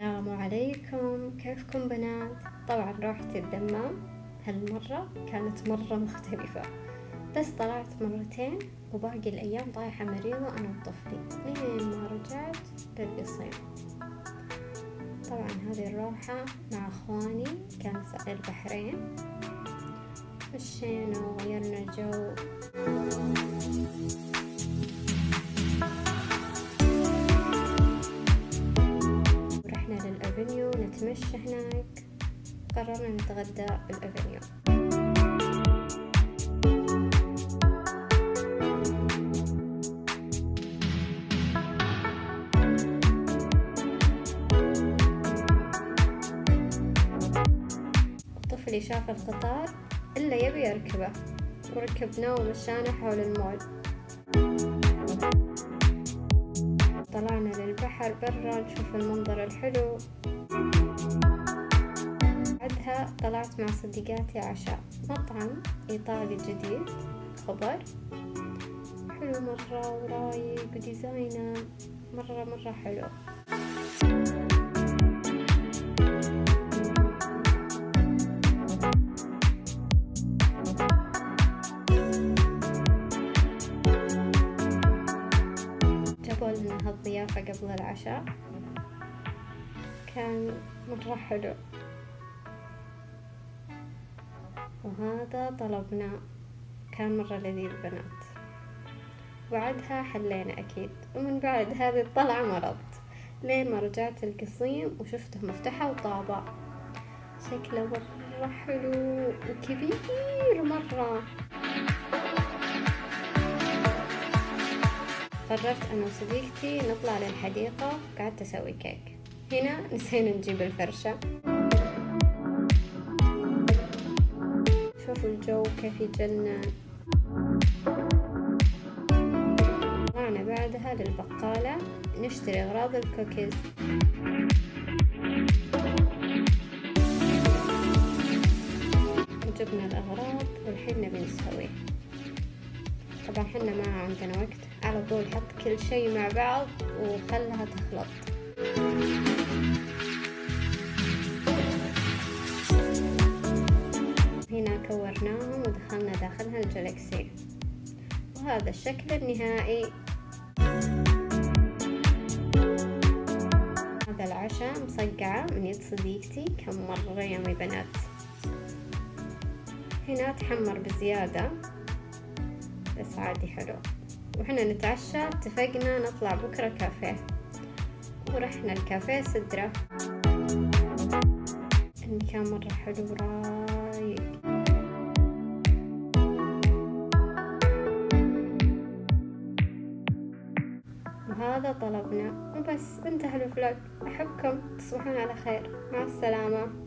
السلام عليكم، كيفكم بنات؟ طبعا روحت الدمام هالمرة كانت مرة مختلفة، بس طلعت مرتين وباقي الأيام طايحة مريضة أنا وطفلي لين ما رجعت للقصيم. طبعا هذه الروحة مع أخواني كانت البحرين، مشينا وغيرنا جو. ورحنا للأفنيو نتمشى هناك، قررنا نتغدى بالأفنيو. طفلي شاف القطار إلا يبي يركبه، وركبناه ومشانا حول المول. طلعنا للبحر برا نشوف المنظر الحلو. بعدها طلعت مع صديقاتي عشاء مطعم إيطالي جديد، خبر حلو مرة ورايق وديزاينه مرة حلو. جابوا لنا هالضيافة قبل العشاء، كان مرة حلو. وهذا طلبنا، كان مرة لذيذ بنات. وبعدها حلينا أكيد، ومن بعد هذه الطلعة مرضت لين ما رجعت القصيم وشفته مفتوحة وطابع، شكله مرة حلو وكبير مرة. قررت أنا وصديقتي نطلع للحديقة، قعدت أسوي كيك. هنا نسينا نجيب الفرشة. شوفوا الجو كيف يجنن. طلعنا بعدها للبقالة نشتري أغراض الكوكيز. وجبنا الأغراض والحين نبي نسويه. طبعا حنا ما عندنا وقت، على طول حط كل شيء مع بعض وخلها تخلط. هنا كورناهم ودخلنا داخلها الجلاكسي، وهذا الشكل النهائي. هذا العشاء مصقعة من يد صديقتي، كان مرة يامي بنات. هنا تحمر بزيادة بس عادي حلو. وحنا نتعشى اتفقنا نطلع بكرة كافيه، ورحنا الكافيه سدرة. المكان مرة حلو ورايق. وهذا طلبنا وبس، انتهى الفلوج. أحبكم، تصبحون على خير، مع السلامة.